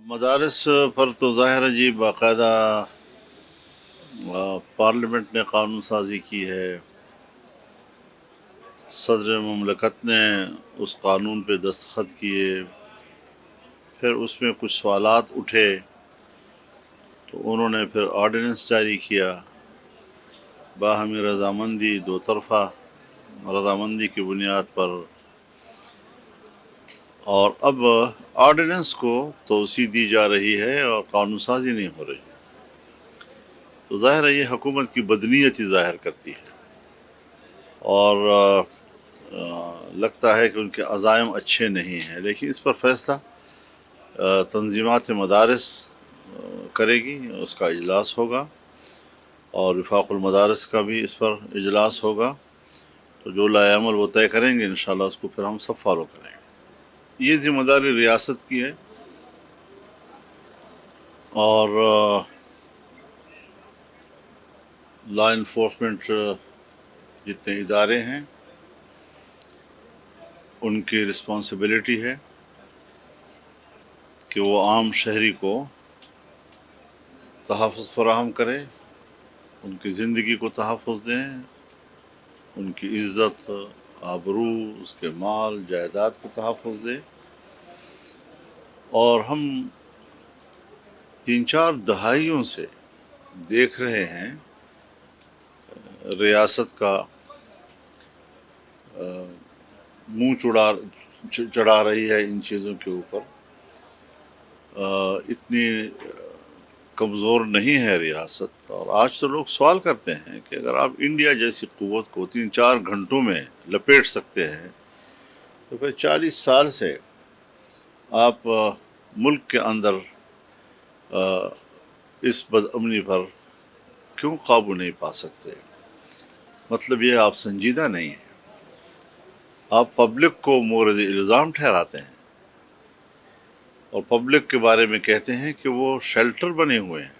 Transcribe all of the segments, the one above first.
मदारस पर तो ज़ाहिर है जी बाकायदा पार्लियामेंट ने कानून साजी की है। सदर ममलकत ने उस कानून पे दस्तखत किए, फिर उसमें कुछ सवालात उठे तो उन्होंने फिर ऑर्डिनेंस जारी किया। बाहमी रजामंदी, दो तरफ़ा रजामंदी की बुनियाद पर, और अब ऑर्डिनेंस को तोसी दी जा रही है और कानून साजी नहीं हो रही। तो ज़ाहिर है ये हुकूमत की बदनीयती ज़ाहिर करती है, और लगता है कि उनके अज़ाइम अच्छे नहीं हैं। लेकिन इस पर फैसला तंजीमात मदारस करेगी, उसका इजलास होगा, और वफाकुल मदारस का भी इस पर इजलास होगा। तो जो लाएअमल वो तय करेंगे इंशाअल्लाह उसको फिर हम सब फॉलो करेंगे। ये ज़िम्मेदारी रियासत की है, और लॉ इन्फोर्समेंट जितने इदारे हैं उनकी रिस्पॉन्सिबिलिटी है कि वो आम शहरी को तहफ़्फ़ुज़ फ़राहम करें, उनकी ज़िंदगी को तहफ़्फ़ुज़ दें, उनकी इज़्ज़त, आबरू, उसके माल जायदाद को तहफ़्फ़ुज़ दें। और हम 3-4 दहाइयों से देख रहे हैं रियासत का मुंह चढ़ा रही है इन चीज़ों के ऊपर। इतनी कमज़ोर नहीं है रियासत। और आज तो लोग सवाल करते हैं कि अगर आप इंडिया जैसी क़ुव्वत को 3-4 घंटों में लपेट सकते हैं तो फिर 40 साल से आप मुल्क के अंदर इस बदअमनी पर क्यों काबू नहीं पा सकते। मतलब ये आप संजीदा नहीं हैं, आप पब्लिक को मोरद इल्ज़ाम ठहराते हैं और पब्लिक के बारे में कहते हैं कि वो शेल्टर बने हुए हैं।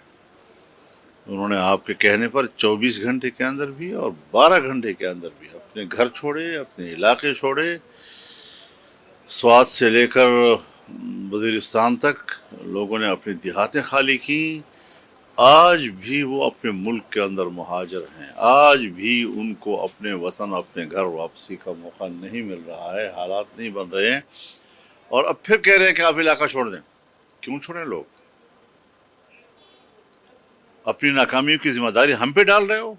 उन्होंने आपके कहने पर 24 घंटे के अंदर भी और 12 घंटे के अंदर भी अपने घर छोड़े, अपने इलाके छोड़े। स्वात से लेकर वज़ीरिस्तान तक लोगों ने अपनी देहातें खाली की। आज भी वो अपने मुल्क के अंदर मुहाजिर हैं, आज भी उनको अपने वतन, अपने घर वापसी का मौका नहीं मिल रहा है, हालात नहीं बन रहे हैं। और अब फिर कह रहे हैं कि आप इलाका छोड़ दें। क्यों छोड़ें? लोग अपनी नाकामियों की जिम्मेदारी हम पे डाल रहे हो,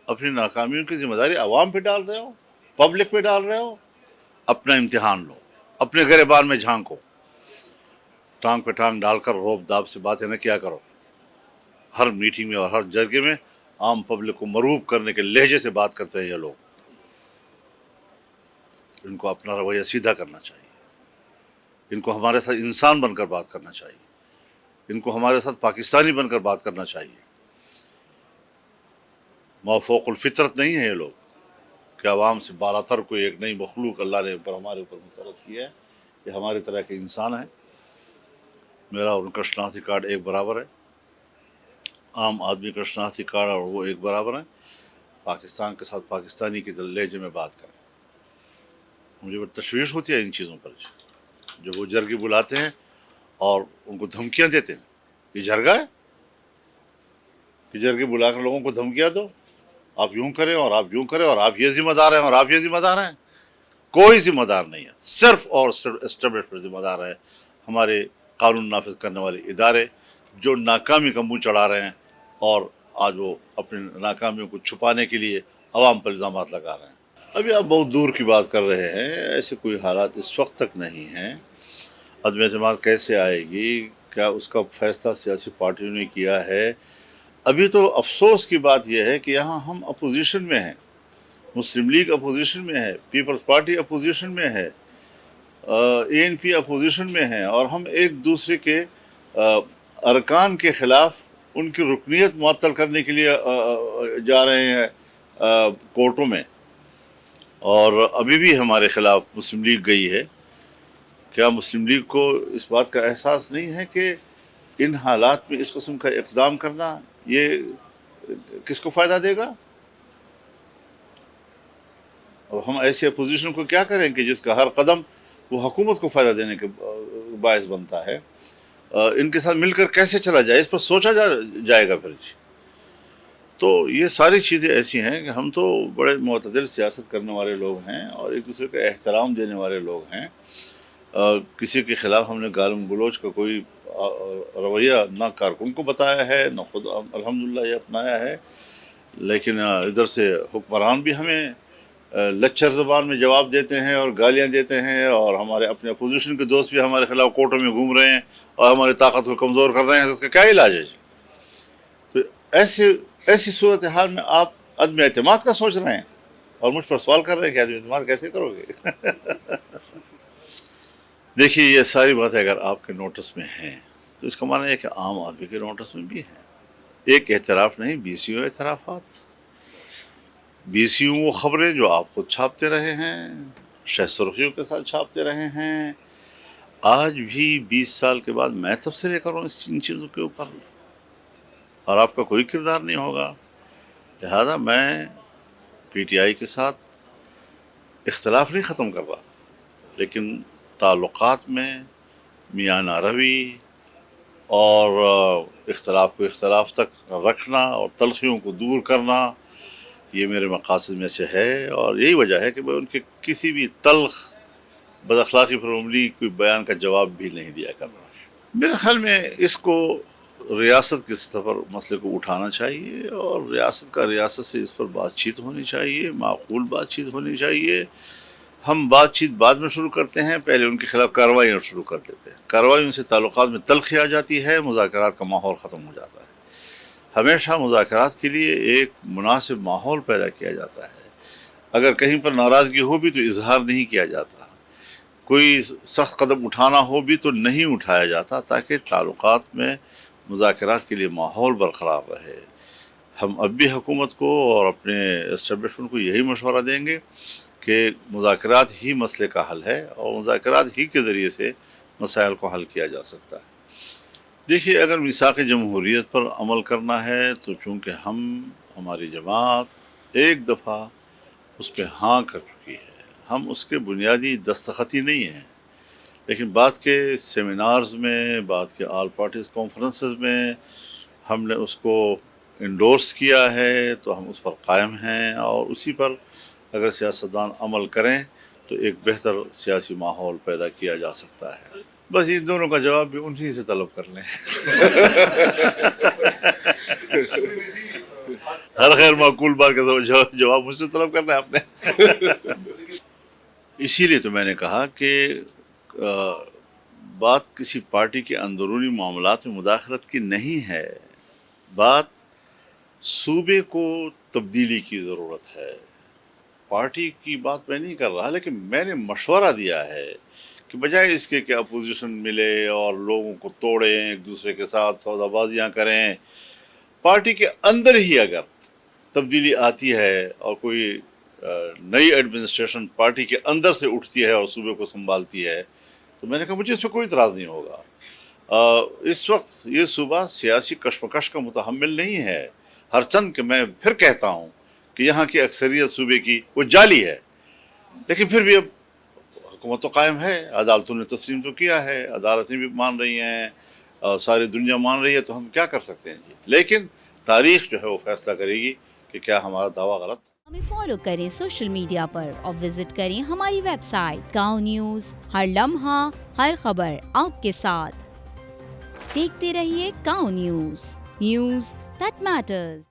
अपनी नाकामियों की जिम्मेदारी आवाम पे डाल रहे हो, पब्लिक पे डाल रहे हो। अपना इम्तिहान लो, अपने गिरबान में झांको, टांग पे टांग डालकर रोब दाब से बातें न किया करो। हर मीटिंग में और हर जगह में आम पब्लिक को मरूब करने के लहजे से बात करते हैं ये लोग। इनको अपना रवैया सीधा करना चाहिए, इनको हमारे साथ इंसान बनकर बात करना चाहिए, इनको हमारे साथ पाकिस्तानी बनकर बात करना चाहिए। मौफूकुल फितरत नहीं है ये लोग कि आवाम से बालातर कोई एक नई मखलूक अल्लाह ने हमारे ऊपर मुसल्लत किया है। ये हमारे तरह के इंसान हैं। मेरा और उनका शनाख्ती कार्ड एक बराबर है, आम आदमी का शनाख्ती कार्ड और वो एक बराबर है। पाकिस्तान के साथ पाकिस्तानी के लहजे में बात करें। मुझे बड़ी तशवीश होती है इन चीज़ों पर, जब वो जरगे बुलाते हैं और उनको धमकियाँ देते हैं। ये जरगा है कि जरगे बुलाकर लोगों को धमकियाँ दो, आप यूं करें और आप यूं करें और आप ये जिम्मेदार हैं और आप ये जिम्मेदार हैं। कोई जिम्मेदार नहीं है, सिर्फ और सिर्फ एस्टेब्लिशमेंट जिम्मेदार है, हमारे कानून नाफिज करने वाले इदारे जो नाकामी का मुंह चढ़ा रहे हैं और आज वो अपनी नाकामियों को छुपाने के लिए अवाम पर इल्ज़ाम लगा रहे हैं। अभी आप बहुत दूर की बात कर रहे हैं, ऐसे कोई हालात इस वक्त तक नहीं हैं। अदम जमात कैसे आएगी, क्या उसका फैसला सियासी पार्टियों ने किया है? अभी तो अफसोस की बात यह है कि यहाँ हम अपोजिशन में हैं, मुस्लिम लीग अपोजिशन में है, पीपल्स पार्टी अपोजिशन में है, ANP अपोजिशन में है, और हम एक दूसरे के अरकान के ख़िलाफ़ उनकी रुकनीत मुअत्तल करने के लिए जा रहे हैं कोर्टों में। और अभी भी हमारे ख़िलाफ़ मुस्लिम लीग गई है। क्या मुस्लिम लीग को इस बात का एहसास नहीं है कि इन हालात में इस किस्म का इक़दाम करना ये किसको फ़ायदा देगा? और हम ऐसी अपोजिशन को क्या करें कि जिसका हर कदम वो हुकूमत को फ़ायदा देने के बायस बनता है। इनके साथ मिलकर कैसे चला जाए, इस पर सोचा जाएगा फिर जी। तो ये सारी चीज़ें ऐसी हैं कि हम तो बड़े मुतदिल सियासत करने वाले लोग हैं और एक दूसरे का एहतराम देने वाले लोग हैं। किसी के ख़िलाफ़ हमने गालम गलोच का कोई रवैया ना कारकुन को बताया है, ना खुद अल्हम्दुलिल्लाह ये अपनाया है। लेकिन इधर से हुक्मरान भी हमें लच्चर ज़बान में जवाब देते हैं और गालियाँ देते हैं, और हमारे अपने अपोजिशन के दोस्त भी हमारे ख़िलाफ़ कोर्टों में घूम रहे हैं और हमारी ताकत को कमज़ोर कर रहे हैं। तो उसका क्या इलाज है जी? तो ऐसी सूरत हाल में आप अदम एतमाद का सोच रहे हैं और मुझ पर सवाल कर रहे हैं कि अदम एतमाद कैसे करोगे? देखिए, ये सारी बातें अगर आपके नोटिस में हैं तो इसका माना है कि आम आदमी के नोटिस में भी हैं। एक एतराफ़ नहीं, 20 एतराफ़ात, 20 वो ख़बरें जो आप खुद छापते रहे हैं, शह सुर्खियों के साथ छापते रहे हैं। आज भी 20 साल के बाद मैं तबसरे कर रहा हूँ इन चीज़ों के ऊपर, और आपका कोई किरदार नहीं होगा। लिहाजा मैं PTI के साथ इख्तलाफ नहीं ख़त्म कर रहा, लेकिन ताल्लुक़ात में मियाना रवि और इख्तलाफ को इख्तलाफ तक रखना और तलख़ियों को दूर करना, ये मेरे मक़ासद में से है। और यही वजह है कि मैं उनके किसी भी तल्ख़ बदअख़लाक़ी पर मबनी कोई बयान का जवाब भी नहीं दिया कर रहा। मेरे ख़्याल में इसको रियासत की सतह पर मसले को उठाना चाहिए और रियासत से इस पर बातचीत होनी चाहिए, माक़ूल बातचीत होनी चाहिए। हम बातचीत बाद में शुरू करते हैं, पहले उनके ख़िलाफ़ कार्रवाई शुरू कर देते हैं। कार्रवाई से ताल्लुक़ात में तलख़ी आ जाती है, मुज़ाकरात का माहौल ख़त्म हो जाता है। हमेशा मुज़ाकरात के लिए एक मुनासिब माहौल पैदा किया जाता है। अगर कहीं पर नाराज़गी हो भी तो इजहार नहीं किया जाता, कोई सख्त कदम उठाना हो भी तो नहीं उठाया जाता, ताकि ताल्लुक़ात में मुज़ाकरात के लिए माहौल बरक़रार रहे। हम अब भी हुकूमत को और अपने एस्टेब्लिशमेंट को यही मशवरा देंगे कि मुज़ाकरात ही मसले का हल है और मुज़ाकरात ही के ज़रिए से मसाइल को हल किया जा सकता है। देखिए, अगर मिसाक़ जमहूरियत पर अमल करना है तो चूँकि हमारी जमात एक दफ़ा उस पर हाँ कर चुकी है, हम उसके बुनियादी दस्तखती नहीं हैं, लेकिन बाद के सेमिनार्स में, बाद के ऑल पार्टीज़ कॉन्फ्रेंसेस में हमने उसको इंडोर्स किया है, तो हम उस पर कायम हैं। और उसी पर अगर सियासतदान अमल करें तो एक बेहतर सियासी माहौल पैदा किया जा सकता है। बस इन दोनों का जवाब भी उन्हीं से तलब कर लें। हर खैर माकूल बात का जवाब मुझसे तलब करना है आपने। इसीलिए तो मैंने कहा कि बात किसी पार्टी के अंदरूनी मामलात में मुदाखलत की नहीं है, बात सूबे को तब्दीली की ज़रूरत है। पार्टी की बात मैं नहीं कर रहा, लेकिन मैंने मशवरा दिया है कि बजाय इसके कि अपोजिशन मिले और लोगों को तोड़ें, एक दूसरे के साथ सौदाबाजियाँ करें, पार्टी के अंदर ही अगर तब्दीली आती है और कोई नई एडमिनिस्ट्रेशन पार्टी के अंदर से उठती है और सूबे को संभालती है, तो मैंने कहा मुझे इस पर कोई इतराज़ नहीं होगा। इस वक्त ये सूबा सियासी कशमकश का मुतहम्मिल नहीं है, हरचंद कि मैं फिर कहता हूँ कि यहाँ की अक्सरियत सूबे की वो जाली है, लेकिन फिर भी अब हुकूमत तो कायम है, अदालतों ने तस्लीम तो किया है, अदालतें भी मान रही हैं, सारी दुनिया मान रही है, तो हम क्या कर सकते हैं जी। लेकिन तारीख़ जो है वो फैसला करेगी कि क्या हमारा दावा गलत। हमें फॉलो करें सोशल मीडिया पर और विजिट करें हमारी वेबसाइट गाँव न्यूज़, हर लम्हा हर खबर आपके साथ। देखते रहिए गाँव न्यूज़ दैट मैटर्स।